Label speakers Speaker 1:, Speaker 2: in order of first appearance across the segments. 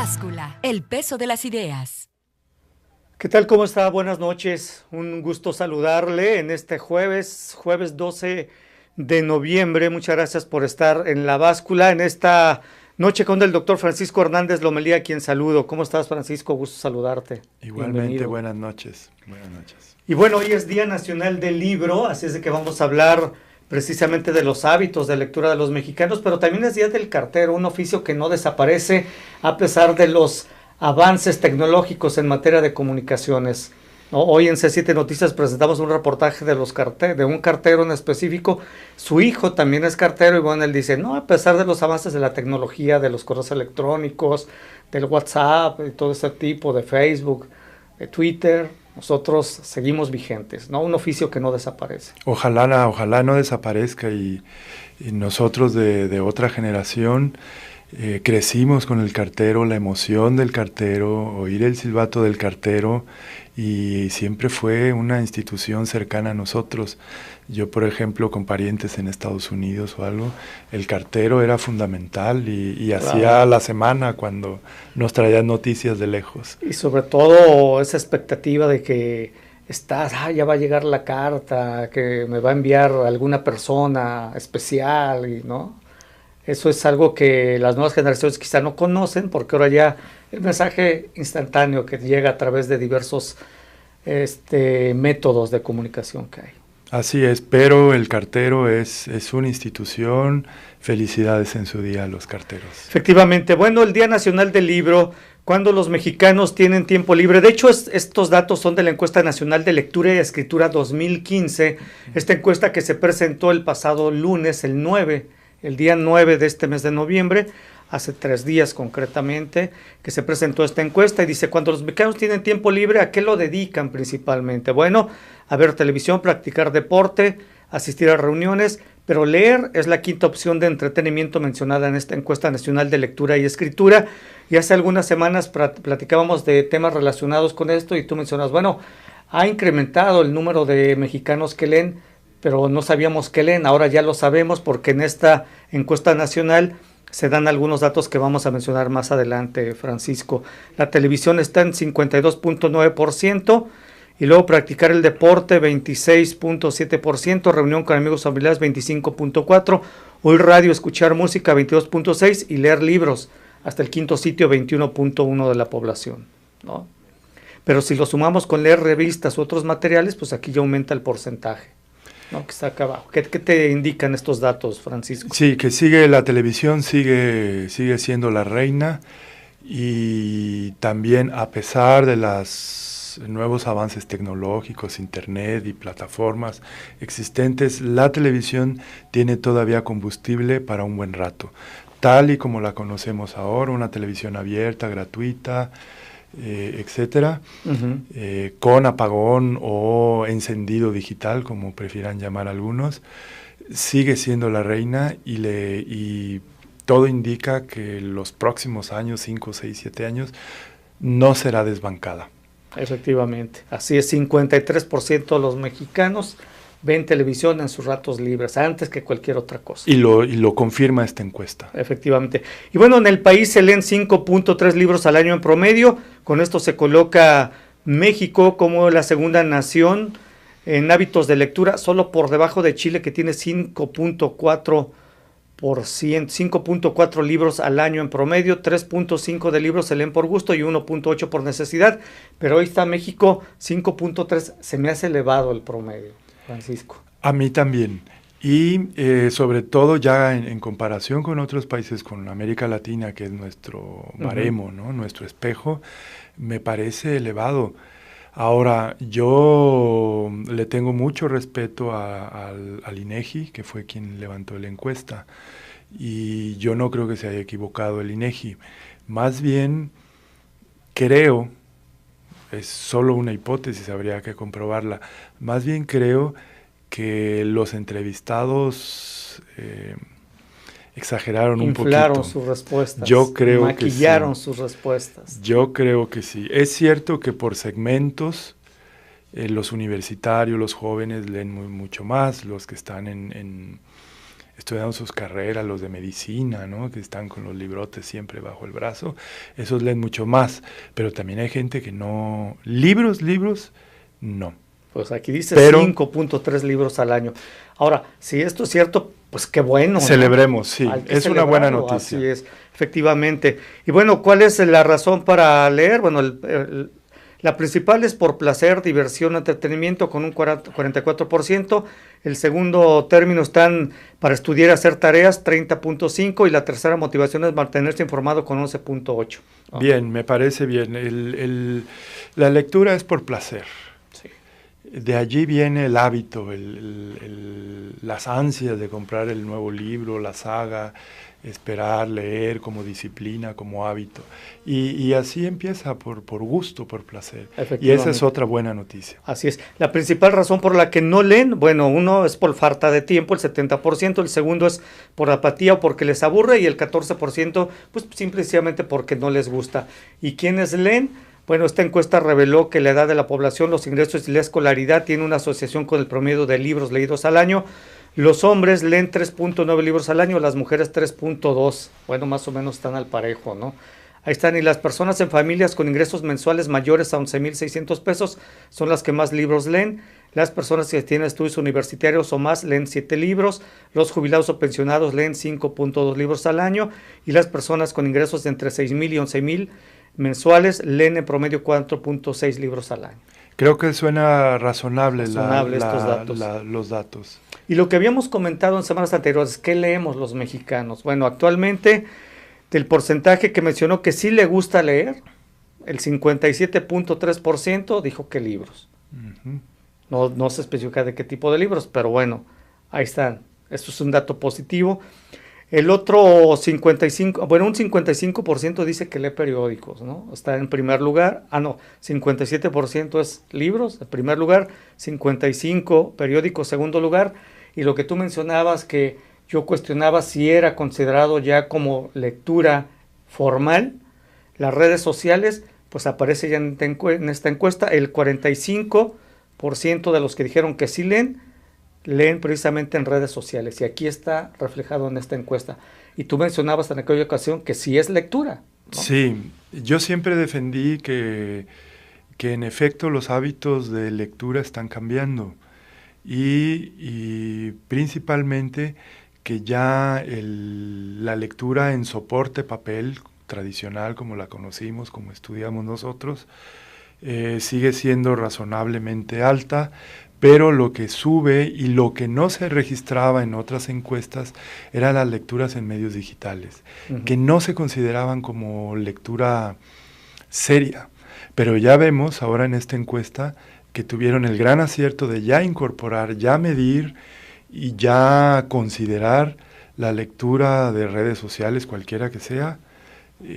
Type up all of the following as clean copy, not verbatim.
Speaker 1: Báscula, el peso de las ideas.
Speaker 2: ¿Qué tal? ¿Cómo está? Buenas noches. Un gusto saludarle en este jueves 12 de noviembre. Muchas gracias por estar en La Báscula en esta noche con el doctor Francisco Hernández Lomelí, a quien saludo. ¿Cómo estás, Francisco? Gusto saludarte.
Speaker 3: Igualmente,
Speaker 2: Bienvenido.
Speaker 3: buenas noches. Buenas noches.
Speaker 2: Y bueno, hoy es Día Nacional del Libro, así es de que vamos a hablar precisamente de los hábitos de lectura de los mexicanos, pero también es Día del Cartero, un oficio que no desaparece a pesar de los avances tecnológicos en materia de comunicaciones. ¿No? Hoy en C7 Noticias presentamos un reportaje de de un cartero en específico. Su hijo también es cartero y bueno, él dice, no, a pesar de los avances de la tecnología, de los correos electrónicos, del WhatsApp, de todo ese tipo, de Facebook, de Twitter, nosotros seguimos vigentes, ¿no? Un oficio que no desaparece.
Speaker 3: Ojalá no desaparezca y nosotros de otra generación crecimos con el cartero, la emoción del cartero, oír el silbato del cartero y siempre fue una institución cercana a nosotros. Yo, por ejemplo, con parientes en Estados Unidos o algo, el cartero era fundamental y
Speaker 2: Claro.
Speaker 3: hacía la semana cuando nos traían noticias de lejos.
Speaker 2: Y sobre todo esa expectativa de que ya va a llegar la carta, que me va a enviar alguna persona especial, y ¿no? Eso es algo que las nuevas generaciones quizá no conocen, porque ahora ya el mensaje instantáneo que llega a través de diversos métodos de comunicación que hay.
Speaker 3: Así es, pero el cartero es una institución. Felicidades en su día a los carteros.
Speaker 2: Efectivamente, bueno, el Día Nacional del Libro, cuando los mexicanos tienen tiempo libre. De hecho, estos datos son de la Encuesta Nacional de Lectura y Escritura 2015, esta encuesta que se presentó el pasado lunes, el día 9 de este mes de noviembre, hace 3 días concretamente, que se presentó esta encuesta y dice, cuando los mexicanos tienen tiempo libre, ¿a qué lo dedican principalmente? Bueno, a ver televisión, practicar deporte, asistir a reuniones, pero leer es la quinta opción de entretenimiento mencionada en esta encuesta nacional de lectura y escritura. Y hace algunas semanas platicábamos de temas relacionados con esto y tú mencionas, bueno, ha incrementado el número de mexicanos que leen, pero no sabíamos qué leen, ahora ya lo sabemos porque en esta encuesta nacional se dan algunos datos que vamos a mencionar más adelante, Francisco. La televisión está en 52.9%, y luego practicar el deporte 26.7%, reunión con amigos familiares 25.4%, oír radio, escuchar música 22.6% y leer libros hasta el quinto sitio 21.1% de la población, ¿no? Pero si lo sumamos con leer revistas u otros materiales, pues aquí ya aumenta el porcentaje, ¿no? Que está acá abajo. ¿Qué te indican estos datos, Francisco?
Speaker 3: Sí, que la televisión sigue siendo la reina y también a pesar de los nuevos avances tecnológicos, internet y plataformas existentes, la televisión tiene todavía combustible para un buen rato, tal y como la conocemos ahora, una televisión abierta, gratuita, etcétera, con apagón o encendido digital, como prefieran llamar algunos, sigue siendo la reina y todo indica que los próximos años, 5, 6, 7 años, no será desbancada.
Speaker 2: Efectivamente, así es, 53% de los mexicanos ven televisión en sus ratos libres, antes que cualquier otra cosa.
Speaker 3: Y lo confirma esta encuesta.
Speaker 2: Efectivamente. Y bueno, en el país se leen 5.3 libros al año en promedio. Con esto se coloca México como la segunda nación en hábitos de lectura, solo por debajo de Chile, que tiene 5.4 libros al año en promedio, 3.5 de libros se leen por gusto y 1.8 por necesidad. Pero hoy está México 5.3, se me hace elevado el promedio, Francisco.
Speaker 3: A mí también. Y sobre todo ya en comparación con otros países, con América Latina, que es nuestro baremo, ¿no? Nuestro espejo, me parece elevado. Ahora, yo le tengo mucho respeto al INEGI, que fue quien levantó la encuesta, y yo no creo que se haya equivocado el INEGI. Más bien, creo, es solo una hipótesis, habría que comprobarla, más bien creo que los entrevistados exageraron un poquito.
Speaker 2: Inflaron sus respuestas.
Speaker 3: Yo creo
Speaker 2: maquillaron
Speaker 3: que sí.
Speaker 2: sus respuestas.
Speaker 3: Yo creo que sí. Es cierto que por segmentos, los universitarios, los jóvenes leen mucho más, los que están en estudiando sus carreras, los de medicina, ¿no? Que están con los librotes siempre bajo el brazo, esos leen mucho más, pero también hay gente que no, libros, no.
Speaker 2: Pues aquí dice
Speaker 3: Pero
Speaker 2: 5.3 libros al año. Ahora, si esto es cierto, pues qué bueno, ¿no?
Speaker 3: Celebremos, sí, es una buena noticia.
Speaker 2: Así es, efectivamente. Y bueno, ¿cuál es la razón para leer? Bueno, la principal es por placer, diversión, entretenimiento con un 44%. El segundo término están para estudiar y hacer tareas, 30.5%. Y la tercera motivación es mantenerse informado con 11.8%.
Speaker 3: Bien, me parece bien. La lectura es por placer.
Speaker 2: Sí.
Speaker 3: De allí viene el hábito, las ansias de comprar el nuevo libro, la saga, esperar, leer como disciplina, como hábito. Y así empieza por gusto, por placer. Y esa es otra buena noticia.
Speaker 2: Así es. La principal razón por la que no leen, bueno, uno es por falta de tiempo, el 70%, el segundo es por apatía o porque les aburre y el 14%, pues simplemente porque no les gusta. ¿Y quiénes leen? Bueno, esta encuesta reveló que la edad de la población, los ingresos y la escolaridad tiene una asociación con el promedio de libros leídos al año. Los hombres leen 3.9 libros al año, las mujeres 3.2. Bueno, más o menos están al parejo, ¿no? Ahí están. Y las personas en familias con ingresos mensuales mayores a 11,600 pesos son las que más libros leen. Las personas que tienen estudios universitarios o más leen 7 libros. Los jubilados o pensionados leen 5.2 libros al año. Y las personas con ingresos de entre 6,000 y 11,000 mensuales leen en promedio 4.6 libros al año.
Speaker 3: Creo que suena razonable
Speaker 2: estos datos.
Speaker 3: Los datos.
Speaker 2: Y lo que habíamos comentado en semanas anteriores, ¿qué leemos los mexicanos? Bueno, actualmente, del porcentaje que mencionó que sí le gusta leer, el 57.3% dijo que libros. Uh-huh. No se especifica de qué tipo de libros, pero bueno, ahí están. Esto es un dato positivo. El otro un 55% dice que lee periódicos, ¿no? Está en primer lugar. 57% es libros, en primer lugar, 55% periódicos, segundo lugar. Y lo que tú mencionabas, que yo cuestionaba si era considerado ya como lectura formal, las redes sociales, pues aparece ya en esta encuesta, el 45% de los que dijeron que sí leen precisamente en redes sociales, y aquí está reflejado en esta encuesta. Y tú mencionabas en aquella ocasión que sí es lectura, ¿no?
Speaker 3: Sí, yo siempre defendí que en efecto los hábitos de lectura están cambiando y principalmente que ya la lectura en soporte papel tradicional como la conocimos, como estudiamos nosotros, sigue siendo razonablemente alta, pero lo que sube y lo que no se registraba en otras encuestas eran las lecturas en medios digitales, uh-huh, que no se consideraban como lectura seria. Pero ya vemos ahora en esta encuesta que tuvieron el gran acierto de ya incorporar, ya medir y ya considerar la lectura de redes sociales, cualquiera que sea,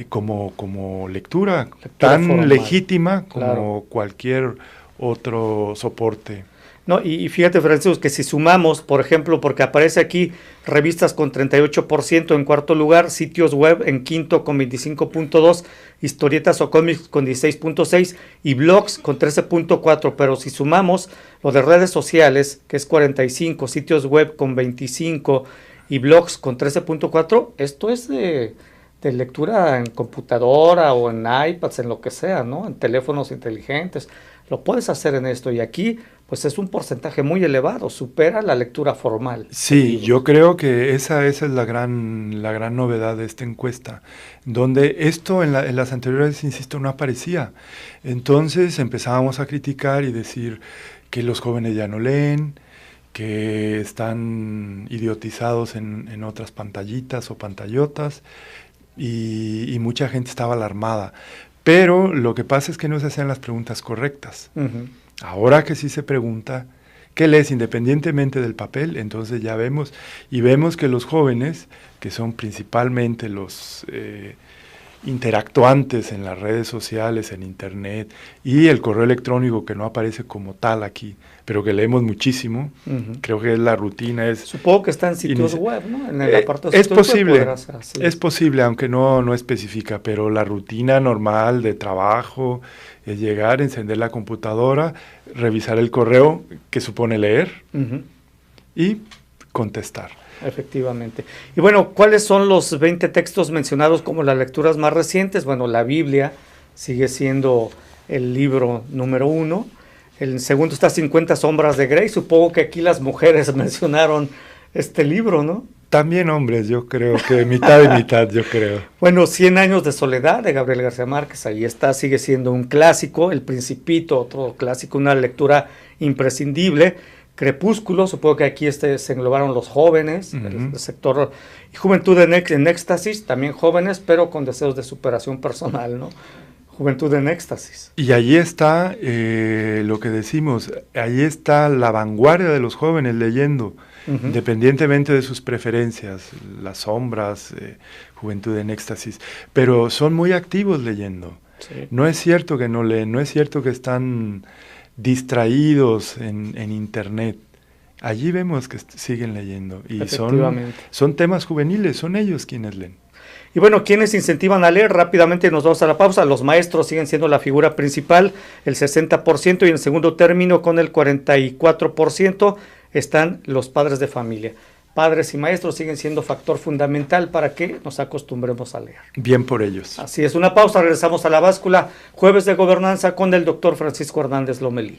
Speaker 3: como lectura tan formal, legítima como claro, cualquier otro soporte.
Speaker 2: No, y fíjate, Francisco, que si sumamos, por ejemplo, porque aparece aquí revistas con 38% en cuarto lugar, sitios web en quinto con 25.2%, historietas o cómics con 16.6% y blogs con 13.4%, pero si sumamos lo de redes sociales, que es 45%, sitios web con 25% y blogs con 13.4%, esto es de lectura en computadora o en iPads, en lo que sea, ¿no? En teléfonos inteligentes. Lo puedes hacer en esto y aquí pues es un porcentaje muy elevado, supera la lectura formal.
Speaker 3: Sí, yo creo que esa es la gran novedad de esta encuesta, donde esto en las anteriores, insisto, no aparecía. Entonces empezábamos a criticar y decir que los jóvenes ya no leen, que están idiotizados en otras pantallitas o pantallotas, y mucha gente estaba alarmada. Pero lo que pasa es que no se hacían las preguntas correctas. Uh-huh. Ahora que sí se pregunta, ¿qué lees independientemente del papel? Entonces ya vemos, y vemos que los jóvenes, que son principalmente los interactuantes en las redes sociales, en internet, y el correo electrónico que no aparece como tal aquí, pero que leemos muchísimo, uh-huh, creo que es la rutina.
Speaker 2: Supongo que está en sitios web, ¿no? En el apartado
Speaker 3: de sitios web es posible, aunque no especifica, pero la rutina normal de trabajo es llegar, encender la computadora, revisar el correo que supone leer, uh-huh, y contestar.
Speaker 2: Efectivamente. Y bueno, ¿cuáles son los 20 textos mencionados como las lecturas más recientes? Bueno, la Biblia sigue siendo el libro número 1. El segundo está 50 sombras de Grey. Supongo que aquí las mujeres mencionaron este libro, ¿no?
Speaker 3: También hombres, yo creo que mitad y mitad, yo creo.
Speaker 2: Bueno, 100 años de soledad de Gabriel García Márquez, ahí está, sigue siendo un clásico. El Principito, otro clásico, una lectura imprescindible. Crepúsculo, supongo que aquí se englobaron los jóvenes, el sector, y Juventud en Éxtasis, también jóvenes, pero con deseos de superación personal, ¿no? Juventud en Éxtasis.
Speaker 3: Y allí está lo que decimos, allí está la vanguardia de los jóvenes leyendo, independientemente de sus preferencias, las sombras, Juventud en Éxtasis, pero son muy activos leyendo. Sí. No es cierto que no leen, no es cierto que están distraídos en internet. Allí vemos que siguen leyendo y son temas juveniles, son ellos quienes leen.
Speaker 2: Y bueno, ¿quiénes incentivan a leer? Rápidamente nos vamos a la pausa. Los maestros siguen siendo la figura principal, el 60%, y en segundo término con el 44% están los padres de familia. Padres y maestros siguen siendo factor fundamental para que nos acostumbremos a leer.
Speaker 3: Bien por ellos.
Speaker 2: Así es, una pausa, regresamos a La Báscula, jueves de gobernanza con el doctor Francisco Hernández Lomelí.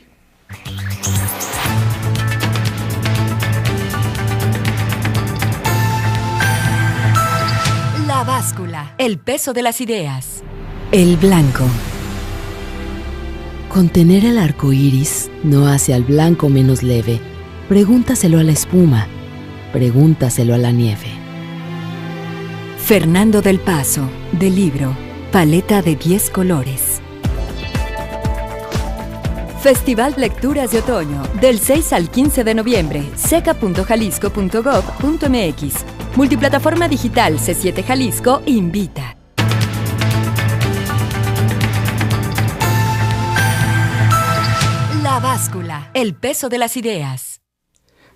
Speaker 1: La Báscula, el peso de las ideas. El blanco.
Speaker 4: Contener el arco iris no hace al blanco menos leve. Pregúntaselo a la espuma. Pregúntaselo a la nieve.
Speaker 1: Fernando del Paso, del libro Paleta de 10 colores. Festival Lecturas de Otoño, del 6 al 15 de noviembre, seca.jalisco.gov.mx. Multiplataforma digital C7 Jalisco invita. La Báscula, el peso de las ideas.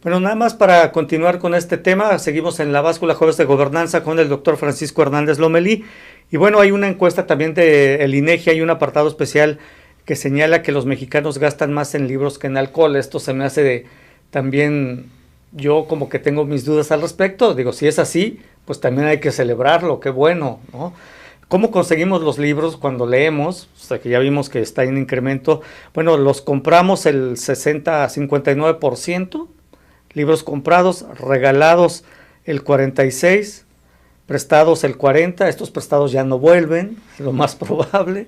Speaker 2: Bueno, nada más para continuar con este tema, seguimos en La Báscula, jueves de gobernanza con el doctor Francisco Hernández Lomelí. Y bueno, hay una encuesta también del INEGI, hay un apartado especial que señala que los mexicanos gastan más en libros que en alcohol. Esto se me hace también, yo como que tengo mis dudas al respecto. Digo, si es así, pues también hay que celebrarlo, qué bueno, ¿no? ¿Cómo conseguimos los libros cuando leemos? O sea, que ya vimos que está en incremento. Bueno, los compramos el 59%. Libros comprados, regalados el 46%, prestados el 40%, estos prestados ya no vuelven, lo más probable.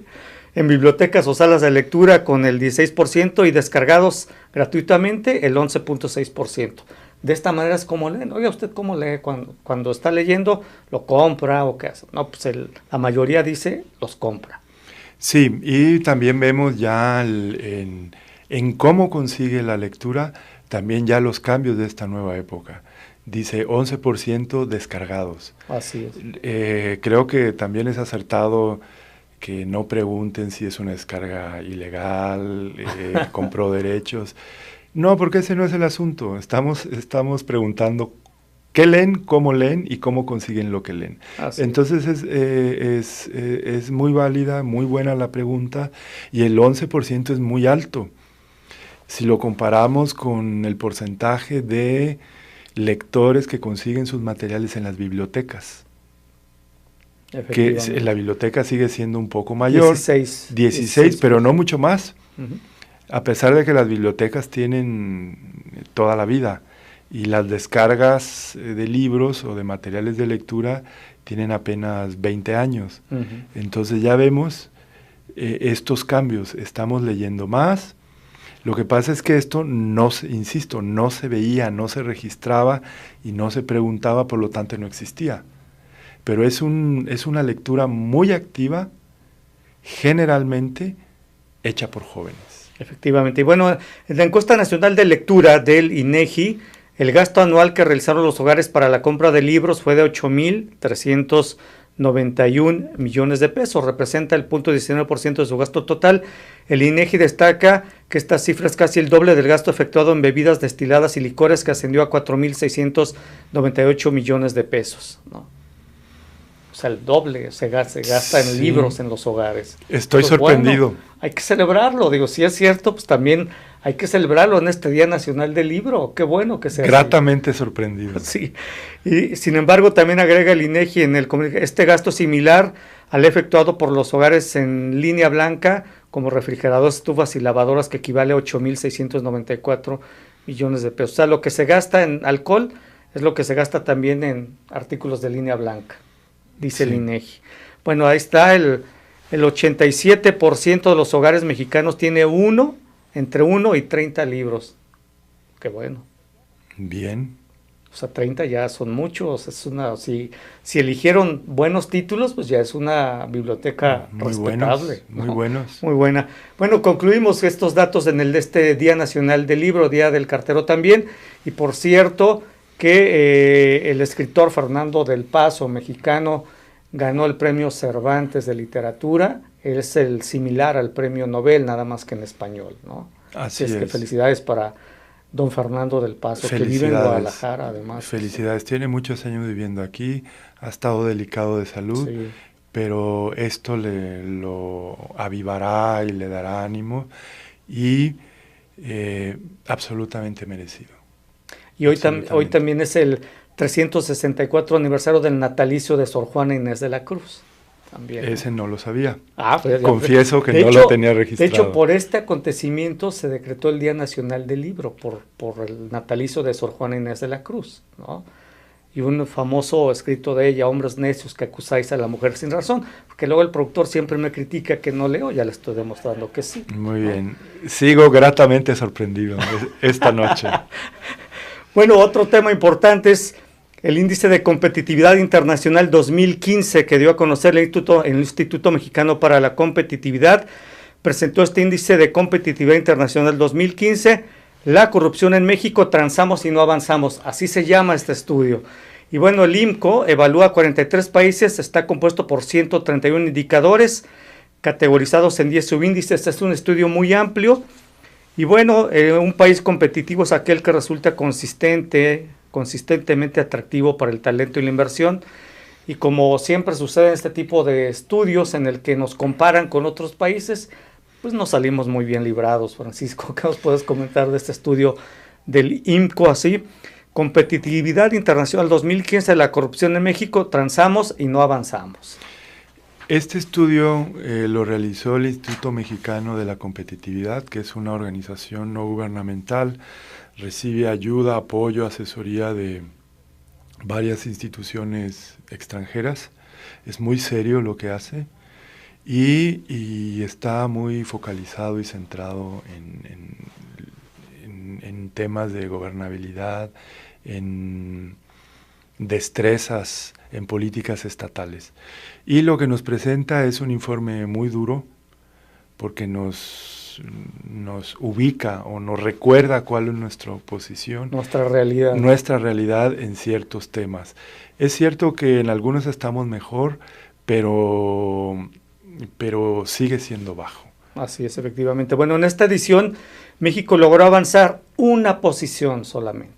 Speaker 2: En bibliotecas o salas de lectura con el 16% y descargados gratuitamente el 11.6%. De esta manera es como leen. Oiga, ¿usted cómo lee cuando está leyendo? ¿Lo compra o qué hace? No, pues la mayoría dice los compra.
Speaker 3: Sí, y también vemos ya en cómo consigue la lectura, también ya los cambios de esta nueva época. Dice 11% descargados.
Speaker 2: Así es.
Speaker 3: Creo que también es acertado que no pregunten si es una descarga ilegal, compró derechos. No, porque ese no es el asunto. Estamos preguntando qué leen, cómo leen y cómo consiguen lo que leen. Así Entonces es muy válida, muy buena la pregunta, y el 11% es muy alto. Si lo comparamos con el porcentaje de lectores que consiguen sus materiales en las bibliotecas, que la biblioteca sigue siendo un poco mayor, 16, pero no mucho más, a pesar de que las bibliotecas tienen toda la vida y las descargas de libros o de materiales de lectura tienen apenas 20 años. Entonces ya vemos estos cambios, estamos leyendo más. Lo que pasa es que esto no se veía, no se registraba y no se preguntaba, por lo tanto no existía. Pero es una lectura muy activa, generalmente hecha por jóvenes.
Speaker 2: Efectivamente. Y bueno, en la encuesta nacional de lectura del INEGI, el gasto anual que realizaron los hogares para la compra de libros fue de 8,391 millones de pesos, representa el 0.19% de su gasto total. El INEGI destaca que esta cifra es casi el doble del gasto efectuado en bebidas destiladas y licores, que ascendió a 4,698 millones de pesos, ¿no? O sea, el doble se gasta en libros en los hogares.
Speaker 3: Estoy
Speaker 2: Pues
Speaker 3: sorprendido.
Speaker 2: bueno, hay que celebrarlo, digo, si es cierto, pues también hay que celebrarlo en este Día Nacional del Libro, qué bueno que sea
Speaker 3: Gratamente sorprendido.
Speaker 2: Sí, y sin embargo también agrega el INEGI en el comunicado, este gasto similar al efectuado por los hogares en línea blanca, como refrigeradores, estufas y lavadoras, que equivale a 8.694 millones de pesos. O sea, lo que se gasta en alcohol es lo que se gasta también en artículos de línea blanca, dice el INEGI. Bueno, ahí está, el 87% de los hogares mexicanos tiene entre 1 y 30 libros. Qué bueno.
Speaker 3: Bien.
Speaker 2: O sea, 30 ya son muchos, si eligieron buenos títulos, pues ya es una biblioteca
Speaker 3: muy
Speaker 2: respetable.
Speaker 3: Buenos, muy buenos.
Speaker 2: Muy buena. Bueno, concluimos estos datos en este Día Nacional del Libro, Día del Cartero también, y por cierto que el escritor Fernando del Paso, mexicano, ganó el premio Cervantes de Literatura, es el similar al premio Nobel, nada más que en español, ¿no?
Speaker 3: Así es.
Speaker 2: Que felicidades para don Fernando del Paso, que vive en Guadalajara, además.
Speaker 3: Felicidades, tiene muchos años viviendo aquí, ha estado delicado de salud, sí, pero esto lo avivará y le dará ánimo, y absolutamente merecido.
Speaker 2: Y hoy también es el 364 aniversario del natalicio de Sor Juana Inés de la Cruz. También, ¿no?
Speaker 3: Ese no lo sabía.
Speaker 2: Pues,
Speaker 3: confieso que no lo tenía registrado.
Speaker 2: De hecho, por este acontecimiento se decretó el Día Nacional del Libro, por el natalicio de Sor Juana Inés de la Cruz, ¿no? Y un famoso escrito de ella, hombres necios que acusáis a la mujer sin razón, porque luego el productor siempre me critica que no leo, ya le estoy demostrando que sí.
Speaker 3: Muy bien, sigo gratamente sorprendido esta noche.
Speaker 2: Bueno, otro tema importante es el Índice de Competitividad Internacional 2015 que dio a conocer el Instituto Mexicano para la Competitividad. Presentó este Índice de Competitividad Internacional 2015, la corrupción en México, transamos y no avanzamos, así se llama este estudio. Y bueno, el IMCO evalúa 43 países, está compuesto por 131 indicadores, categorizados en 10 subíndices. Este es un estudio muy amplio. Y bueno, un país competitivo es aquel que resulta consistentemente atractivo para el talento y la inversión, y como siempre sucede en este tipo de estudios en el que nos comparan con otros países, pues no salimos muy bien librados. Francisco, ¿qué nos puedes comentar de este estudio del IMCO? Así, Competitividad Internacional 2015, la corrupción en México, transamos y no avanzamos.
Speaker 3: Este estudio lo realizó el Instituto Mexicano de la Competitividad, que es una organización no gubernamental, recibe ayuda, apoyo, asesoría de varias instituciones extranjeras. Es muy serio lo que hace y está muy focalizado y centrado en temas de gobernabilidad, en destrezas, en políticas estatales. Y lo que nos presenta es un informe muy duro, porque nos ubica o nos recuerda cuál es nuestra posición.
Speaker 2: Nuestra realidad.
Speaker 3: Nuestra realidad en ciertos temas. Es cierto que en algunos estamos mejor, pero sigue siendo bajo.
Speaker 2: Así es, efectivamente. Bueno, en esta edición México logró avanzar una posición solamente.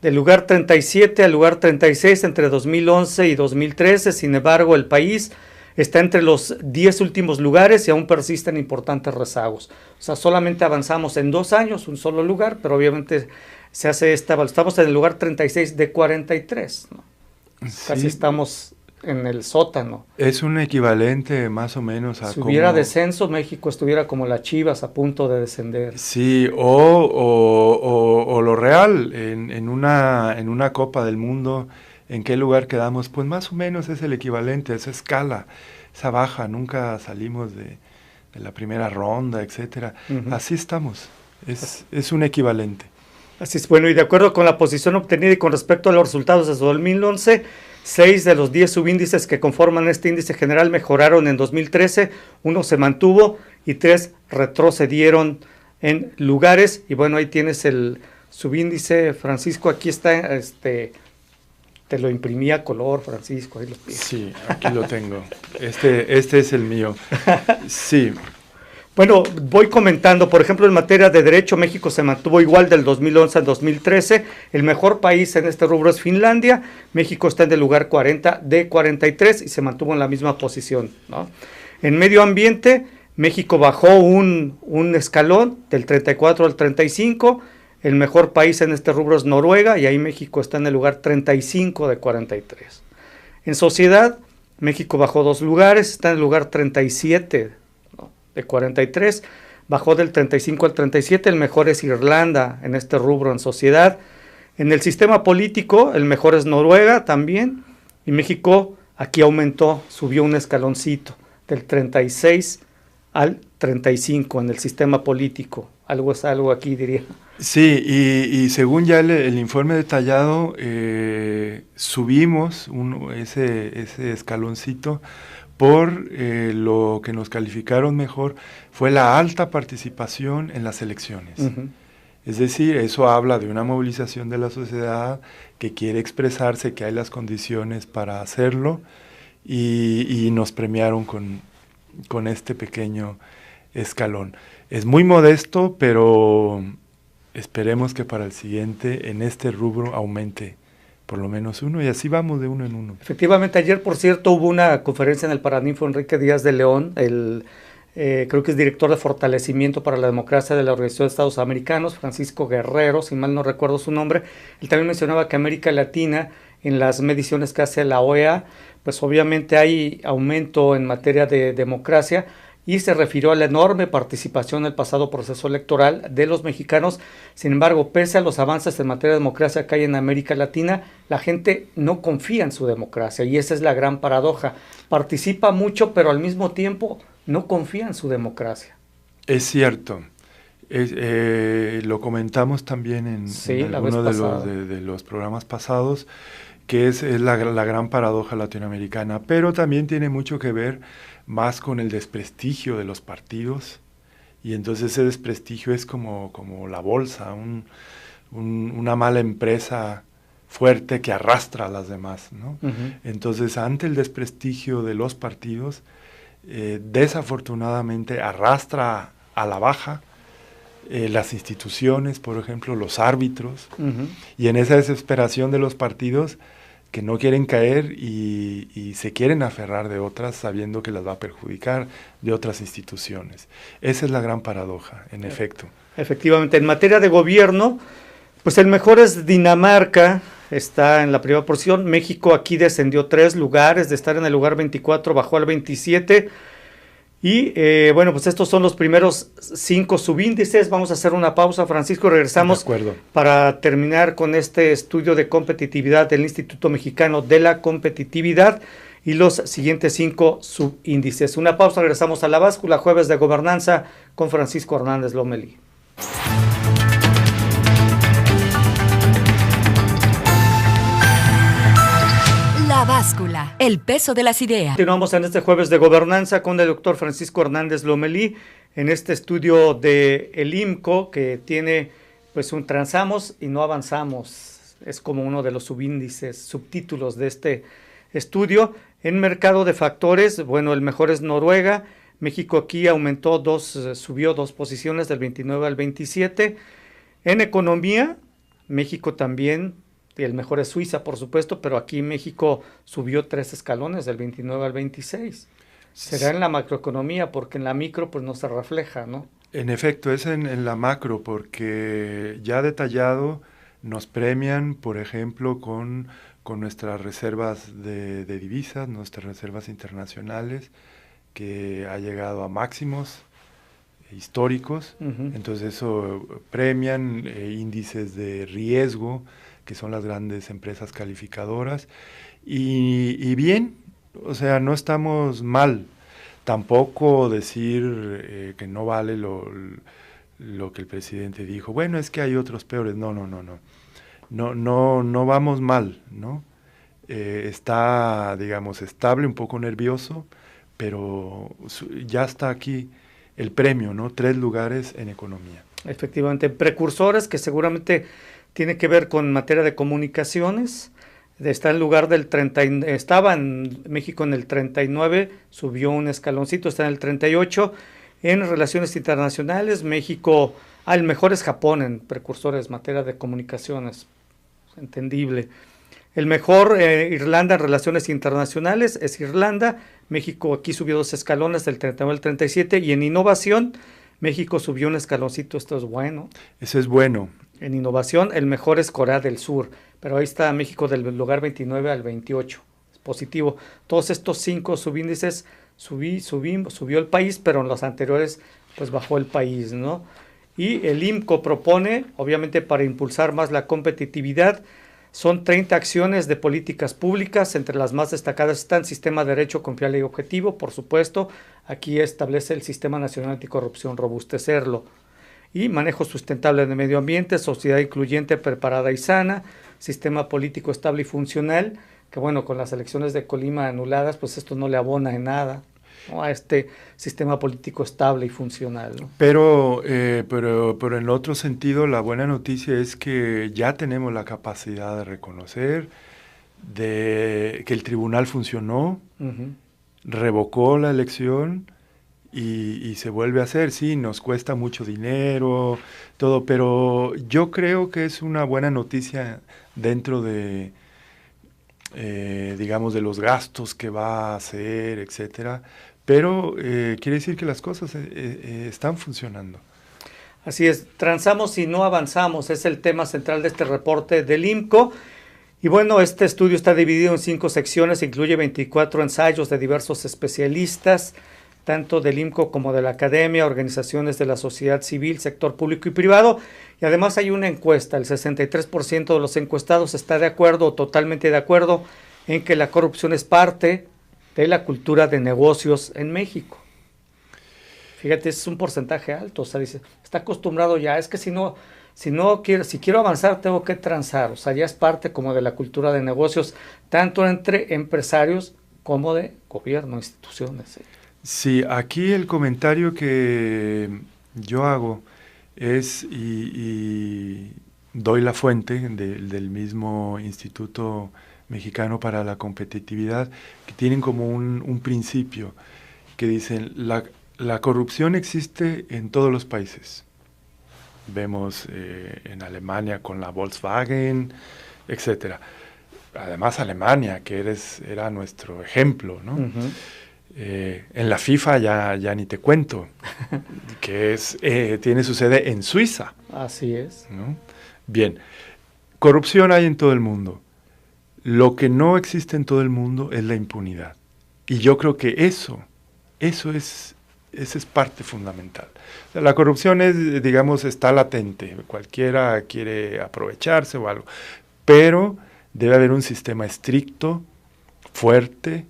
Speaker 2: Del lugar 37 al lugar 36 entre 2011 y 2013, sin embargo, el país está entre los 10 últimos lugares y aún persisten importantes rezagos. O sea, solamente avanzamos en 2 años, un solo lugar, pero obviamente se hace estamos en el lugar 36 de 43, ¿no? Sí. Casi estamos en el sótano.
Speaker 3: Es un equivalente más o menos a...
Speaker 2: Si hubiera descenso, México estuviera como las Chivas a punto de descender.
Speaker 3: Sí, o lo real, en una Copa del Mundo, ¿en qué lugar quedamos? Pues más o menos es el equivalente, esa escala, esa baja, nunca salimos de la primera ronda, etcétera. Así estamos, es un equivalente.
Speaker 2: Así es, bueno, y de acuerdo con la posición obtenida y con respecto a los resultados de 2011, 6 de los 10 subíndices que conforman este índice general mejoraron en 2013, 1 se mantuvo y 3 retrocedieron en lugares. Y bueno, ahí tienes el subíndice, Francisco, aquí está, te lo imprimí a color, Francisco, ahí lo tienes.
Speaker 3: Sí, aquí lo tengo, este es el mío, sí.
Speaker 2: Bueno, voy comentando, por ejemplo, en materia de derecho, México se mantuvo igual del 2011 al 2013, el mejor país en este rubro es Finlandia, México está en el lugar 40 de 43 y se mantuvo en la misma posición, ¿no? En medio ambiente, México bajó un escalón del 34 al 35, el mejor país en este rubro es Noruega y ahí México está en el lugar 35 de 43. En sociedad, México bajó 2 lugares, está en el lugar 37 de 43, bajó del 35 al 37, el mejor es Irlanda en este rubro en sociedad. En el sistema político, el mejor es Noruega también, y México aquí aumentó, subió un escaloncito, del 36 al 35 en el sistema político, algo es algo aquí diría.
Speaker 3: Sí, y según ya el informe detallado, subimos ese escaloncito por lo que nos calificaron mejor fue la alta participación en las elecciones. Uh-huh. Es decir, eso habla de una movilización de la sociedad que quiere expresarse, que hay las condiciones para hacerlo, y nos premiaron con este pequeño escalón. Es muy modesto, pero esperemos que para el siguiente, en este rubro, aumente por lo menos uno, y así vamos de uno en uno.
Speaker 2: Efectivamente, ayer, por cierto, hubo una conferencia en el Paraninfo Enrique Díaz de León, creo que es director de fortalecimiento para la democracia de la Organización de Estados Americanos, Francisco Guerrero, si mal no recuerdo su nombre. Él también mencionaba que América Latina, en las mediciones que hace la OEA, pues obviamente hay aumento en materia de democracia, y se refirió a la enorme participación en el pasado proceso electoral de los mexicanos. Sin embargo, pese a los avances en materia de democracia que hay en América Latina, la gente no confía en su democracia, y esa es la gran paradoja. Participa mucho, pero al mismo tiempo no confía en su democracia.
Speaker 3: Es cierto. Lo comentamos también en alguno de los programas pasados, que es la gran paradoja latinoamericana, pero también tiene mucho que ver más con el desprestigio de los partidos, y entonces ese desprestigio es como la bolsa, una mala empresa fuerte que arrastra a las demás, ¿no? Uh-huh. Entonces, ante el desprestigio de los partidos, desafortunadamente arrastra a la baja las instituciones, por ejemplo, los árbitros, uh-huh. Y en esa desesperación de los partidos, que no quieren caer y se quieren aferrar de otras sabiendo que las va a perjudicar, de otras instituciones. Esa es la gran paradoja, en efecto.
Speaker 2: Efectivamente, en materia de gobierno, pues el mejor es Dinamarca, está en la primera posición. México aquí descendió 3 lugares, de estar en el lugar 24 bajó al 27. Y bueno, pues estos son los primeros 5 subíndices. Vamos a hacer una pausa, Francisco, regresamos para terminar con este estudio de competitividad del Instituto Mexicano de la Competitividad y los siguientes 5 subíndices. Una pausa, regresamos a La Báscula, jueves de gobernanza con Francisco Hernández Lomelí.
Speaker 1: La Báscula, el peso de las ideas.
Speaker 2: Continuamos en este jueves de gobernanza con el doctor Francisco Hernández Lomelí en este estudio de el IMCO que tiene pues un transamos y no avanzamos. Es como uno de los subíndices, subtítulos de este estudio. En mercado de factores, bueno, el mejor es Noruega. México aquí aumentó subió 2 posiciones del 29 al 27. En economía, México también. Y el mejor es Suiza, por supuesto, pero aquí México subió 3 escalones, del 29 al 26. Será en la macroeconomía, porque en la micro pues no se refleja, ¿no?
Speaker 3: En efecto, es en la macro, porque ya detallado nos premian, por ejemplo, con nuestras reservas de divisas, nuestras reservas internacionales, que ha llegado a máximos históricos. Uh-huh. Entonces eso premian índices de riesgo, que son las grandes empresas calificadoras, y bien, o sea, no estamos mal. Tampoco decir que no vale lo que el presidente dijo, bueno, es que hay otros peores, no vamos mal, ¿no? Está, digamos, estable, un poco nervioso, pero ya está aquí el premio, ¿no? 3 lugares en economía.
Speaker 2: Efectivamente, precursores que seguramente tiene que ver con materia de comunicaciones. Está en lugar del 30, estaba en México en el 39, subió un escaloncito, está en el 38. En relaciones internacionales, México, el mejor es Japón en precursores en materia de comunicaciones, entendible. El mejor, Irlanda en relaciones internacionales, es Irlanda. México aquí subió 2 escalones, del 39 al 37, y en innovación, México subió un escaloncito, esto es bueno.
Speaker 3: Eso es bueno.
Speaker 2: En innovación, el mejor es Corea del Sur, pero ahí está México del lugar 29 al 28, es positivo. Todos estos 5 subíndices subió el país, pero en los anteriores pues bajó el país, ¿no? Y el IMCO propone, obviamente para impulsar más la competitividad, son 30 acciones de políticas públicas, entre las más destacadas están Sistema de Derecho Confiable y Objetivo, por supuesto, aquí establece el Sistema Nacional Anticorrupción, robustecerlo, y manejo sustentable de medio ambiente, sociedad incluyente, preparada y sana, sistema político estable y funcional, que bueno, con las elecciones de Colima anuladas, pues esto no le abona en nada, ¿no?, a este sistema político estable y funcional, ¿no?
Speaker 3: Pero en otro sentido, la buena noticia es que ya tenemos la capacidad de reconocer de que el tribunal funcionó, revocó la elección y se vuelve a hacer. Sí, nos cuesta mucho dinero, todo, pero yo creo que es una buena noticia dentro de, digamos, de los gastos que va a hacer, etcétera. Pero quiere decir que las cosas están funcionando.
Speaker 2: Así es, transamos y no avanzamos, es el tema central de este reporte del IMCO. Y bueno, este estudio está dividido en 5 secciones, incluye 24 ensayos de diversos especialistas, tanto del IMCO como de la academia, organizaciones de la sociedad civil, sector público y privado. Y además hay una encuesta, el 63% de los encuestados está de acuerdo o totalmente de acuerdo en que la corrupción es parte de la cultura de negocios en México. Fíjate, es un porcentaje alto, o sea, dice, está acostumbrado ya, es que si quiero avanzar tengo que transar, o sea, ya es parte como de la cultura de negocios, tanto entre empresarios como de gobierno, instituciones.
Speaker 3: Sí, aquí el comentario que yo hago es, y doy la fuente del mismo Instituto Mexicano para la Competitividad, que tienen como un principio que dicen, la corrupción existe en todos los países. Vemos en Alemania con la Volkswagen, etcétera. Además Alemania, que era nuestro ejemplo, ¿no? En la FIFA ya ni te cuento, que tiene su sede en Suiza.
Speaker 2: Así es.
Speaker 3: ¿No? Bien, corrupción hay en todo el mundo. Lo que no existe en todo el mundo es la impunidad. Y yo creo que esa es parte fundamental. O sea, la corrupción está latente. Cualquiera quiere aprovecharse o algo. Pero debe haber un sistema estricto, fuerte,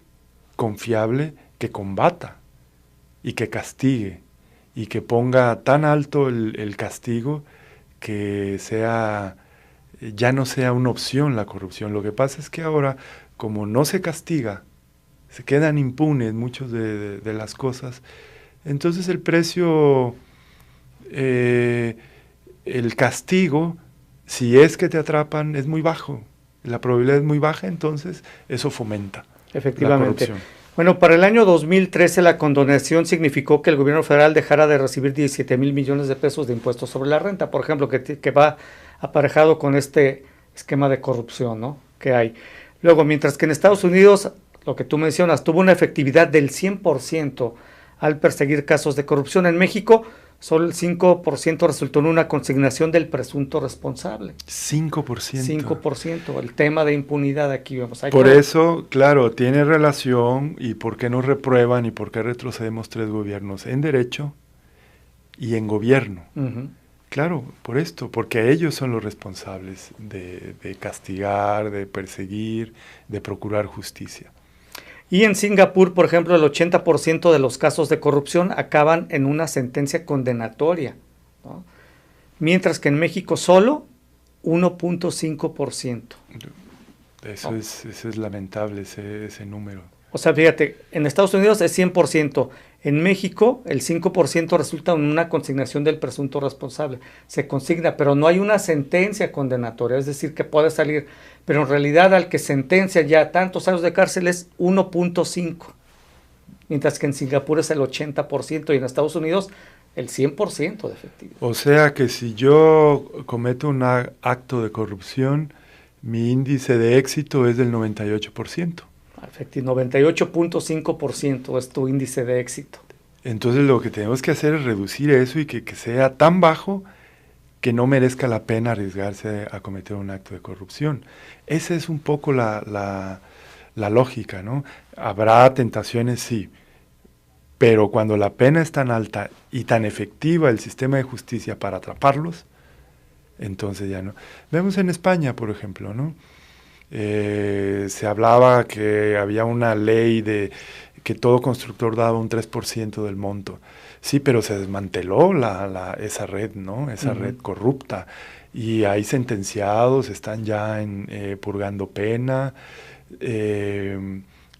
Speaker 3: confiable, que combata y que castigue y que ponga tan alto el castigo que ya no sea una opción la corrupción. Lo que pasa es que ahora, como no se castiga, se quedan impunes muchas de las cosas, entonces el precio, el castigo, si es que te atrapan, es muy bajo. La probabilidad es muy baja, entonces eso fomenta
Speaker 2: efectivamente
Speaker 3: la corrupción.
Speaker 2: Bueno, para el año 2013 la condonación significó que el gobierno federal dejara de recibir 17,000 millones de pesos de impuestos sobre la renta, por ejemplo, que va aparejado con este esquema de corrupción, ¿no?, que hay. Luego, mientras que en Estados Unidos, lo que tú mencionas, tuvo una efectividad del 100% al perseguir casos de corrupción, en México solo el 5% resultó en una consignación del presunto responsable.
Speaker 3: 5%.
Speaker 2: 5%, el tema de impunidad aquí vemos.
Speaker 3: Por eso, claro, tiene relación, y por qué nos reprueban y por qué retrocedemos 3 gobiernos, en derecho y en gobierno. Claro, por esto, porque ellos son los responsables de castigar, de perseguir, de procurar justicia.
Speaker 2: Y en Singapur, por ejemplo, el 80% de los casos de corrupción acaban en una sentencia condenatoria, ¿no?, mientras que en México solo 1.5%.
Speaker 3: Eso es lamentable, ese número.
Speaker 2: O sea, fíjate, en Estados Unidos es 100%, en México el 5% resulta en una consignación del presunto responsable. Se consigna, pero no hay una sentencia condenatoria, es decir, que puede salir, pero en realidad al que sentencia ya tantos años de cárcel es 1.5. mientras que en Singapur es el 80% y en Estados Unidos el 100% de efectividad.
Speaker 3: O sea que si yo cometo un acto de corrupción, mi índice de éxito es del 98%.
Speaker 2: Efectivo, 98.5% es tu índice de éxito.
Speaker 3: Entonces lo que tenemos que hacer es reducir eso y que sea tan bajo que no merezca la pena arriesgarse a cometer un acto de corrupción. Esa es un poco la lógica, ¿no? Habrá tentaciones, sí, pero cuando la pena es tan alta y tan efectiva el sistema de justicia para atraparlos, entonces ya no. Vemos en España, por ejemplo, ¿no? Se hablaba que había una ley de que todo constructor daba un 3% del monto. Sí, pero se desmanteló esa red, ¿no? Esa red corrupta. Y hay sentenciados, están ya purgando pena,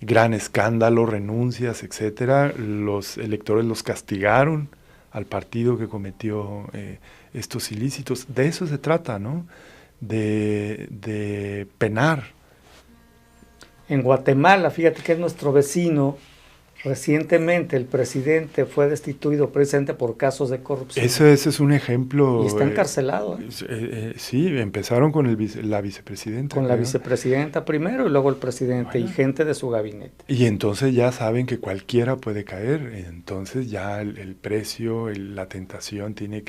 Speaker 3: gran escándalo, renuncias, etcétera. Los electores los castigaron al partido que cometió estos ilícitos. De eso se trata, ¿no? De penar.
Speaker 2: En Guatemala, fíjate que es nuestro vecino, recientemente el presidente fue destituido precisamente por casos de corrupción.
Speaker 3: Ese es un ejemplo.
Speaker 2: Y está encarcelado.
Speaker 3: Sí, empezaron con la vicepresidenta.
Speaker 2: Con la vicepresidenta primero y luego el presidente y gente de su gabinete.
Speaker 3: Y entonces ya saben que cualquiera puede caer, entonces ya el precio, la tentación tiene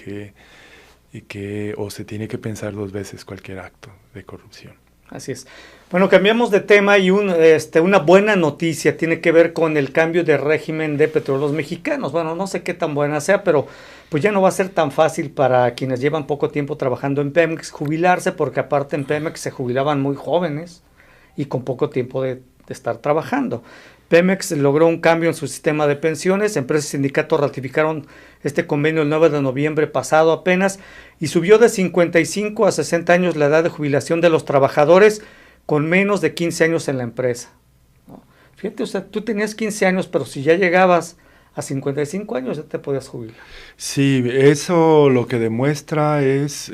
Speaker 3: o se tiene que pensar dos veces cualquier acto de corrupción.
Speaker 2: Así es. Bueno, cambiamos de tema y una buena noticia tiene que ver con el cambio de régimen de Petróleos Mexicanos. Bueno, no sé qué tan buena sea, pero pues ya no va a ser tan fácil para quienes llevan poco tiempo trabajando en Pemex jubilarse, porque aparte en Pemex se jubilaban muy jóvenes y con poco tiempo de estar trabajando. Pemex logró un cambio en su sistema de pensiones, empresas y sindicatos ratificaron este convenio el 9 de noviembre pasado apenas y subió de 55 a 60 años la edad de jubilación de los trabajadores con menos de 15 años en la empresa, ¿no? Fíjate, o sea, tú tenías 15 años, pero si ya llegabas a 55 años ya te podías jubilar.
Speaker 3: Sí, eso lo que demuestra es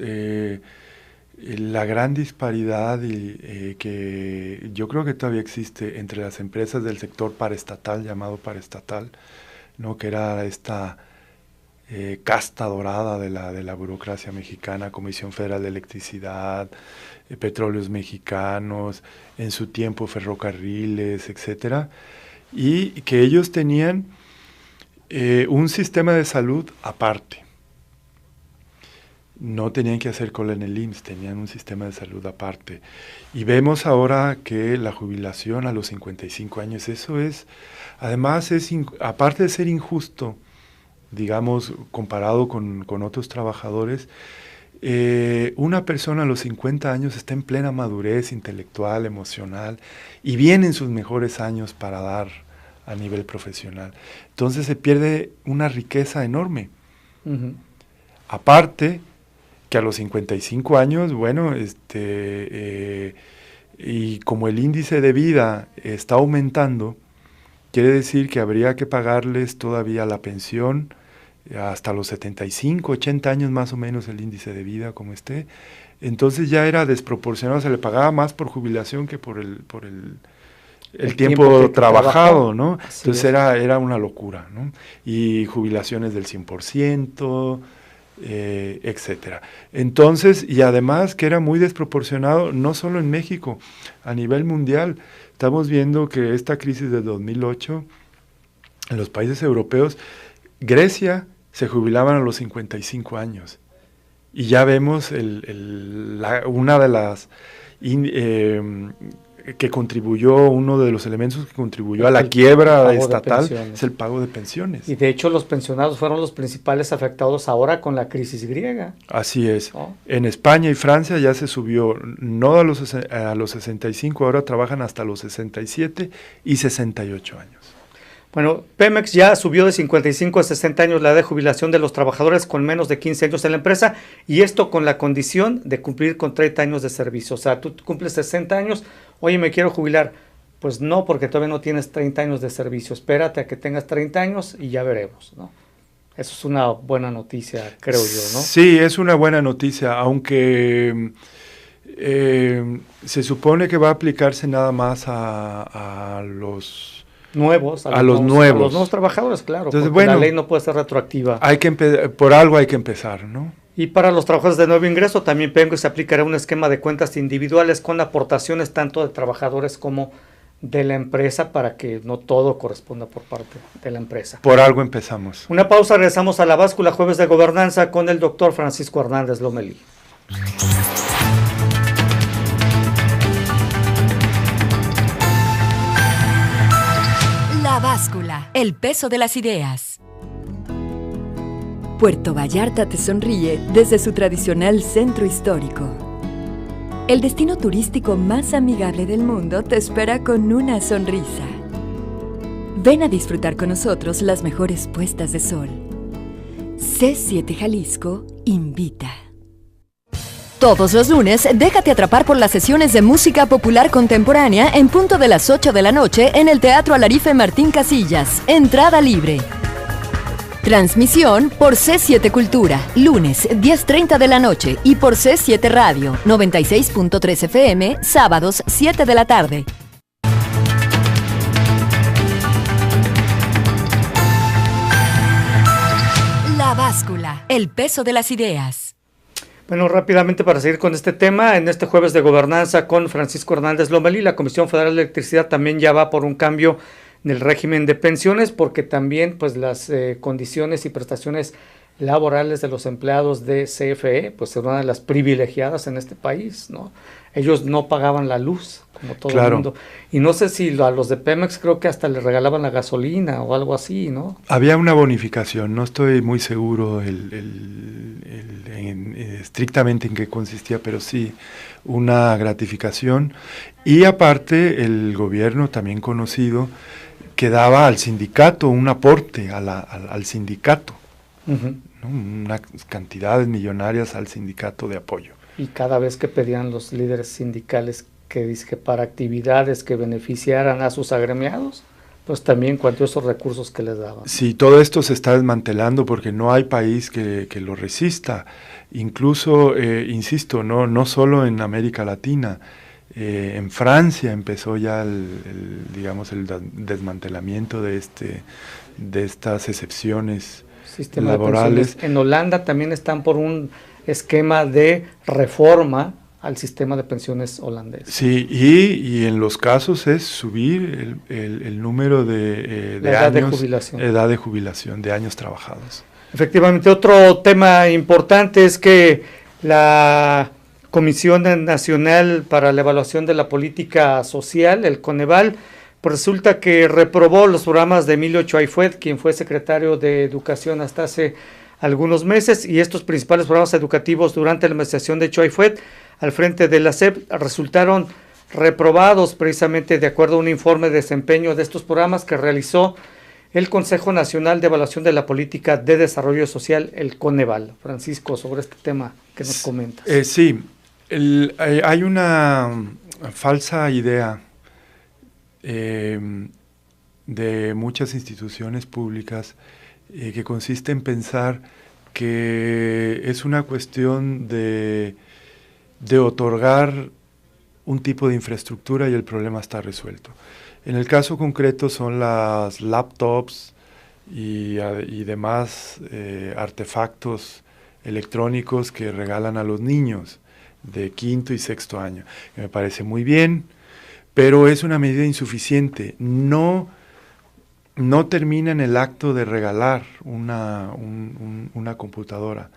Speaker 3: la gran disparidad que yo creo que todavía existe entre las empresas del sector paraestatal, llamado paraestatal, ¿no? Que era esta casta dorada de la burocracia mexicana, Comisión Federal de Electricidad, Petróleos Mexicanos, en su tiempo ferrocarriles, etcétera, y que ellos tenían un sistema de salud aparte. No tenían que hacer cola en el IMSS, tenían un sistema de salud aparte. Y vemos ahora que la jubilación a los 55 años, eso es, además aparte de ser injusto, digamos, comparado con otros trabajadores, una persona a los 50 años está en plena madurez intelectual, emocional, y vienen sus mejores años para dar a nivel profesional. Entonces se pierde una riqueza enorme. Uh-huh. Aparte que a los 55 años, bueno, y como el índice de vida está aumentando, quiere decir que habría que pagarles todavía la pensión hasta los 75, 80 años más o menos el índice de vida como esté. Entonces ya era desproporcionado, se le pagaba más por jubilación que por el tiempo trabajado, ¿no? Así entonces era una locura, ¿no? Y jubilaciones del 100%, etcétera. Entonces, y además que era muy desproporcionado, no solo en México, a nivel mundial. Estamos viendo que esta crisis de 2008, en los países europeos, Grecia se jubilaban a los 55 años. Y ya vemos una de las que contribuyó, uno de los elementos que contribuyó a la quiebra estatal es el pago de pensiones.
Speaker 2: Y de hecho los pensionados fueron los principales afectados ahora con la crisis griega.
Speaker 3: Así es. ¿No? En España y Francia ya se subió, no a los 65, ahora trabajan hasta los 67 y 68 años.
Speaker 2: Bueno, Pemex ya subió de 55 a 60 años la edad de jubilación de los trabajadores con menos de 15 años en la empresa, y esto con la condición de cumplir con 30 años de servicio. O sea, tú cumples 60 años, oye, me quiero jubilar. Pues no, porque todavía no tienes 30 años de servicio. Espérate a que tengas 30 años y ya veremos, ¿no? Eso es una buena noticia, creo yo, ¿no?
Speaker 3: Sí, es una buena noticia, aunque se supone que va a aplicarse nada más a los
Speaker 2: nuevos,
Speaker 3: a los
Speaker 2: nuevos,
Speaker 3: nuevos.
Speaker 2: a los nuevos trabajadores, claro,
Speaker 3: Entonces,
Speaker 2: porque la
Speaker 3: bueno,
Speaker 2: ley no puede ser retroactiva.
Speaker 3: Por algo hay que empezar, ¿no?
Speaker 2: Y para los trabajadores de nuevo ingreso también que se aplicará un esquema de cuentas individuales con aportaciones tanto de trabajadores como de la empresa para que no todo corresponda por parte de la empresa.
Speaker 3: Por algo empezamos.
Speaker 2: Una pausa, regresamos a La Báscula, jueves de gobernanza con el doctor Francisco Hernández Lomelí.
Speaker 1: La Báscula, el peso de las ideas.
Speaker 5: Puerto Vallarta te sonríe desde su tradicional centro histórico. El destino turístico más amigable del mundo te espera con una sonrisa. Ven a disfrutar con nosotros las mejores puestas de sol. C7 Jalisco invita.
Speaker 1: Todos los lunes, déjate atrapar por las sesiones de música popular contemporánea en punto de las 8 de la noche en el Teatro Alarife Martín Casillas. Entrada libre. Transmisión por C7 Cultura, lunes 10:30 de la noche y por C7 Radio, 96.3 FM, sábados 7 de la tarde. La Báscula, el peso de las ideas.
Speaker 2: Bueno, rápidamente para seguir con este tema, en este jueves de gobernanza con Francisco Hernández Lomelí, la Comisión Federal de Electricidad también ya va por un cambio del régimen de pensiones, porque también pues las condiciones y prestaciones laborales de los empleados de CFE pues son una de las privilegiadas en este país, ¿no? Ellos no pagaban la luz como todo el mundo, y no sé si a los de Pemex creo que hasta les regalaban la gasolina o algo así, ¿no?
Speaker 3: Había una bonificación, no estoy muy seguro estrictamente en qué consistía, pero sí una gratificación, y aparte el gobierno también conocido que daba al sindicato un aporte al sindicato,
Speaker 2: Uh-huh.
Speaker 3: ¿no? Unas cantidades millonarias al sindicato de apoyo.
Speaker 2: Y cada vez que pedían los líderes sindicales que dice que para actividades que beneficiaran a sus agremiados, pues también cuantiosos recursos que les daban.
Speaker 3: Sí, todo esto se está desmantelando porque no hay país que lo resista. Incluso, insisto, no solo en América Latina. En Francia empezó ya el desmantelamiento de estas excepciones
Speaker 2: Sistema
Speaker 3: laborales.
Speaker 2: En Holanda también están por un esquema de reforma al sistema de pensiones holandés.
Speaker 3: Sí, y en los casos es subir el número de
Speaker 2: edad
Speaker 3: años,
Speaker 2: edad
Speaker 3: de jubilación, de años trabajados.
Speaker 2: Efectivamente, otro tema importante es que la Comisión Nacional para la Evaluación de la Política Social, el Coneval, pues resulta que reprobó los programas de Emilio Choaifuet, quien fue secretario de Educación hasta hace algunos meses, y estos principales programas educativos durante la administración de Choaifuet al frente de la SEP resultaron reprobados precisamente de acuerdo a un informe de desempeño de estos programas que realizó el Consejo Nacional de Evaluación de la Política de Desarrollo Social, el Coneval. Francisco, sobre este tema, ¿qué nos comentas?
Speaker 3: Sí, hay una falsa idea de muchas instituciones públicas que consiste en pensar que es una cuestión de otorgar un tipo de infraestructura y el problema está resuelto. En el caso concreto son las laptops y demás artefactos electrónicos que regalan a los niños de quinto y sexto año. Me parece muy bien, pero es una medida insuficiente. No termina en el acto de regalar una computadora.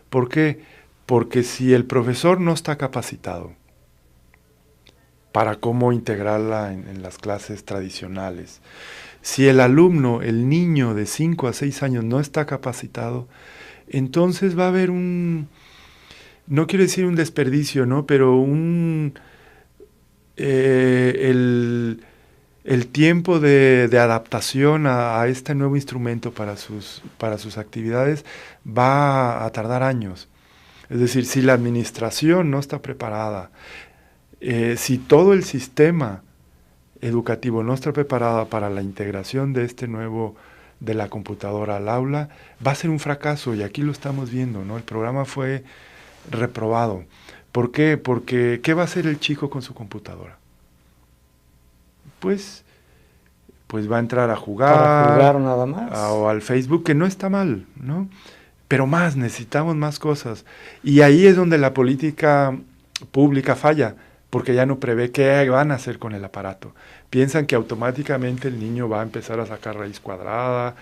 Speaker 3: ¿Por qué? Porque si el profesor no está capacitado para cómo integrarla en las clases tradicionales, si el alumno, el niño de 5 a 6 años no está capacitado, entonces va a haber no quiero decir un desperdicio, ¿no? Pero el tiempo de adaptación a este nuevo instrumento para sus actividades va a tardar años. Es decir, si la administración no está preparada, si todo el sistema educativo no está preparado para la integración de este nuevo, de la computadora al aula, va a ser un fracaso, y aquí lo estamos viendo, ¿no? El programa fue reprobado. ¿Por qué? Porque ¿qué va a hacer el chico con su computadora? Pues pues va a entrar a jugar.
Speaker 2: Para jugar nada más.
Speaker 3: O al Facebook, que no está mal, ¿no? Pero necesitamos más cosas. Y ahí es donde la política pública falla, porque ya no prevé qué van a hacer con el aparato. Piensan que automáticamente el niño va a empezar a sacar raíz cuadrada,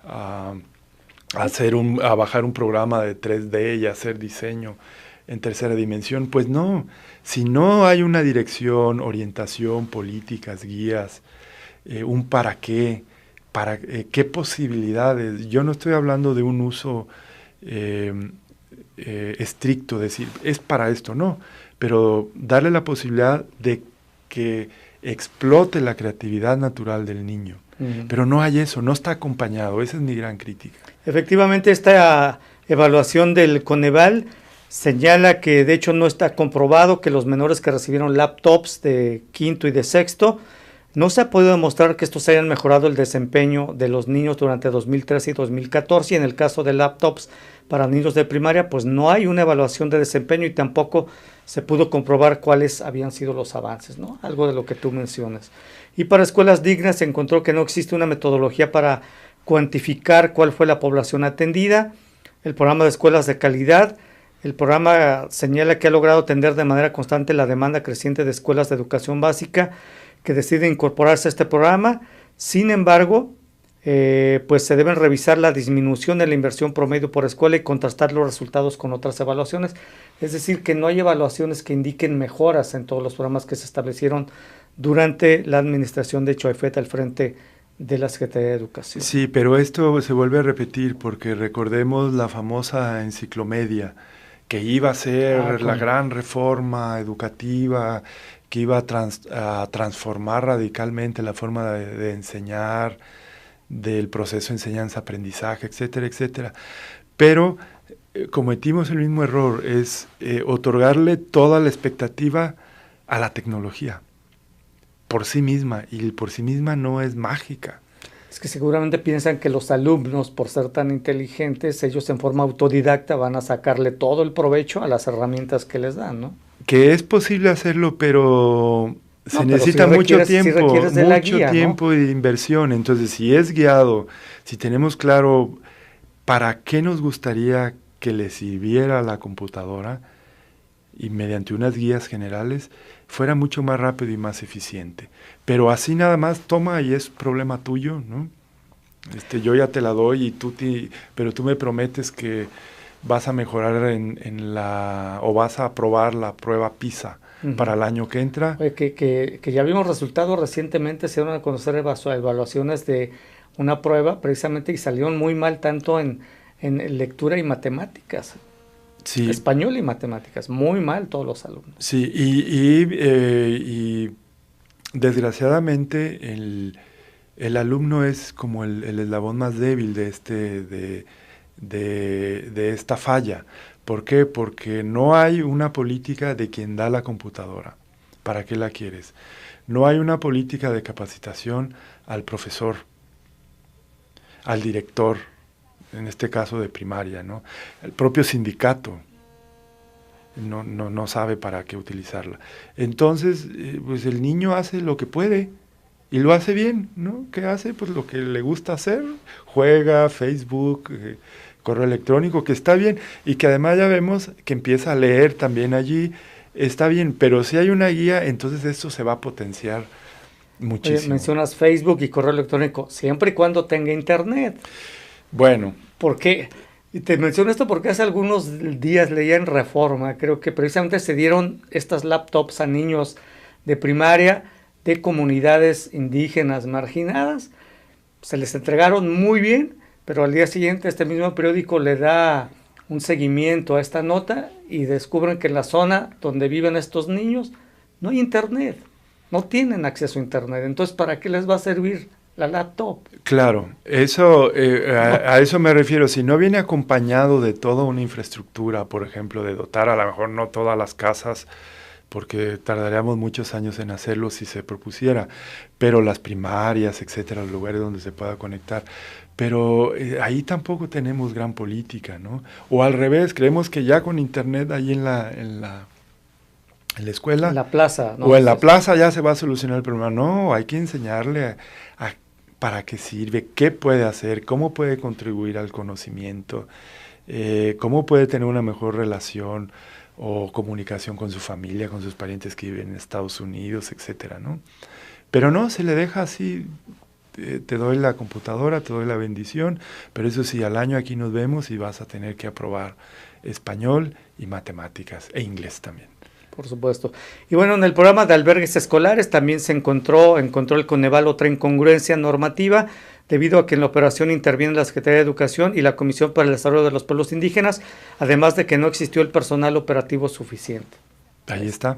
Speaker 3: a bajar un programa de 3D y hacer diseño en tercera dimensión. Pues no, si no hay una dirección, orientación, políticas, guías, un para qué posibilidades. Yo no estoy hablando de un uso estricto, decir, es para esto, no, pero darle la posibilidad de que explote la creatividad natural del niño. Pero no hay eso, no está acompañado, esa es mi gran crítica.
Speaker 2: Efectivamente, esta evaluación del Coneval señala que de hecho no está comprobado que los menores que recibieron laptops de quinto y de sexto, no se ha podido demostrar que estos hayan mejorado el desempeño de los niños durante 2013 y 2014, y en el caso de laptops para niños de primaria, pues no hay una evaluación de desempeño y tampoco se pudo comprobar cuáles habían sido los avances, ¿no? Algo de lo que tú mencionas. Y para escuelas dignas se encontró que no existe una metodología para cuantificar cuál fue la población atendida. El programa de escuelas de calidad, el programa señala que ha logrado atender de manera constante la demanda creciente de escuelas de educación básica que deciden incorporarse a este programa. Sin embargo, pues se deben revisar la disminución de la inversión promedio por escuela y contrastar los resultados con otras evaluaciones. Es decir, que no hay evaluaciones que indiquen mejoras en todos los programas que se establecieron durante la administración de Choaifet al frente de la Secretaría de Educación.
Speaker 3: Sí, pero esto se vuelve a repetir porque recordemos la famosa enciclomedia, que iba a ser la gran reforma educativa, que iba a transformar radicalmente la forma de enseñar, del proceso de enseñanza-aprendizaje, etcétera, etcétera. Pero cometimos el mismo error, es otorgarle toda la expectativa a la tecnología por sí misma, y por sí misma no es mágica.
Speaker 2: Es que seguramente piensan que los alumnos, por ser tan inteligentes, ellos en forma autodidacta van a sacarle todo el provecho a las herramientas que les dan, ¿no?
Speaker 3: Que es posible hacerlo, pero se necesita mucho tiempo y inversión. Entonces, si es guiado, si tenemos claro para qué nos gustaría que le sirviera la computadora, y mediante unas guías generales, fuera mucho más rápido y más eficiente. Pero así nada más, toma y es problema tuyo, ¿no? Yo ya te la doy, pero tú me prometes que vas a mejorar o vas a aprobar la prueba PISA para el año que entra.
Speaker 2: Oye, que ya vimos resultados recientemente, se dieron a conocer evaluaciones de una prueba precisamente y salieron muy mal tanto en lectura y matemáticas. Sí. Español y matemáticas, muy mal todos los alumnos.
Speaker 3: Sí, y desgraciadamente el alumno es como el eslabón más débil de esta falla. ¿Por qué? Porque no hay una política de quien da la computadora. ¿Para qué la quieres? No hay una política de capacitación al profesor, al director, en este caso de primaria, ¿no? El propio sindicato no sabe para qué utilizarla. Entonces, pues el niño hace lo que puede y lo hace bien, ¿no? ¿Qué hace? Pues lo que le gusta hacer, juega, Facebook, correo electrónico, que está bien, y que además ya vemos que empieza a leer también allí, está bien, pero si hay una guía, entonces esto se va a potenciar muchísimo.
Speaker 2: Oye, mencionas Facebook y correo electrónico, siempre y cuando tenga internet.
Speaker 3: Bueno.
Speaker 2: ¿Por qué? Y te menciono esto porque hace algunos días leía en Reforma, creo que precisamente se dieron estas laptops a niños de primaria de comunidades indígenas marginadas, se les entregaron muy bien, pero al día siguiente este mismo periódico le da un seguimiento a esta nota y descubren que en la zona donde viven estos niños no hay internet, no tienen acceso a internet, entonces ¿para qué les va a servir la laptop?
Speaker 3: Claro, eso a eso me refiero. Si no viene acompañado de toda una infraestructura, por ejemplo, de dotar a lo mejor no todas las casas, porque tardaríamos muchos años en hacerlo si se propusiera, pero las primarias, etcétera, los lugares donde se pueda conectar. Pero ahí tampoco tenemos gran política, ¿no? O al revés, creemos que ya con internet ahí en la escuela,
Speaker 2: en la plaza, ¿no?
Speaker 3: O en la plaza ya se va a solucionar el problema. No, hay que enseñarle a para qué sirve, qué puede hacer, cómo puede contribuir al conocimiento, cómo puede tener una mejor relación o comunicación con su familia, con sus parientes que viven en Estados Unidos, etcétera, ¿no? Pero no, se le deja así, te doy la computadora, te doy la bendición, pero eso sí, al año aquí nos vemos y vas a tener que aprobar español y matemáticas, e inglés también.
Speaker 2: Por supuesto. Y bueno, en el programa de albergues escolares también se encontró el Coneval otra incongruencia normativa, debido a que en la operación interviene la Secretaría de Educación y la Comisión para el Desarrollo de los Pueblos Indígenas, además de que no existió el personal operativo suficiente.
Speaker 3: Ahí está.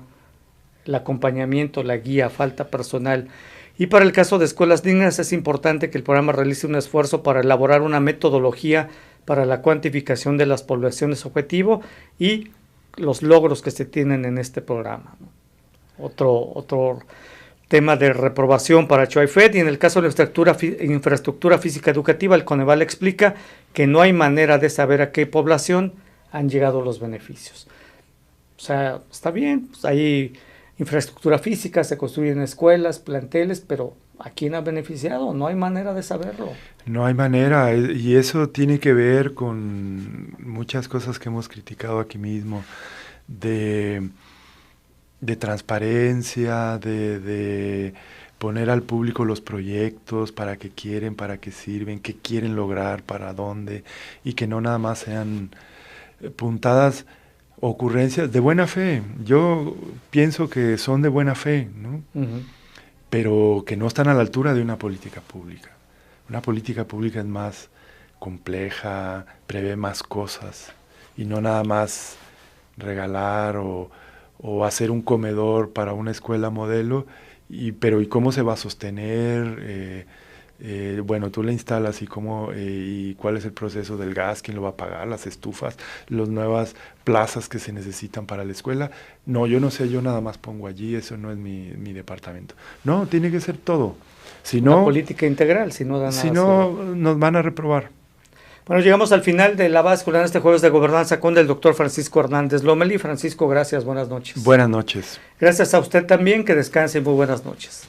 Speaker 2: El acompañamiento, la guía, falta personal. Y para el caso de Escuelas Dignas es importante que el programa realice un esfuerzo para elaborar una metodología para la cuantificación de las poblaciones objetivo y los logros que se tienen en este programa, ¿no? Otro tema de reprobación para Choaifet. Y en el caso de la infraestructura física educativa, el Coneval explica que no hay manera de saber a qué población han llegado los beneficios. O sea, está bien, pues hay infraestructura física, se construyen escuelas, planteles, pero ¿a quién ha beneficiado? No hay manera de saberlo.
Speaker 3: No hay manera, y eso tiene que ver con muchas cosas que hemos criticado aquí mismo, de transparencia, de poner al público los proyectos, para qué quieren, para qué sirven, qué quieren lograr, para dónde, y que no nada más sean puntadas ocurrencias de buena fe. Yo pienso que son de buena fe, ¿no? Uh-huh. Pero que no están a la altura de una política pública. Una política pública es más compleja, prevé más cosas, y no nada más regalar o hacer un comedor para una escuela modelo, pero ¿y cómo se va a sostener? Bueno, tú la instalas y cuál es el proceso del gas, quién lo va a pagar, las estufas, las nuevas plazas que se necesitan para la escuela. No, yo no sé, yo nada más pongo allí, eso no es mi departamento. No, tiene que ser todo. Si no,
Speaker 2: una política integral, si no da nada.
Speaker 3: Si no, nos van a reprobar.
Speaker 2: Bueno, llegamos al final de la base escolar en este jueves de gobernanza con el doctor Francisco Hernández Lomelí. Francisco, gracias, buenas noches.
Speaker 3: Buenas noches.
Speaker 2: Gracias a usted también, que descanse y muy buenas noches.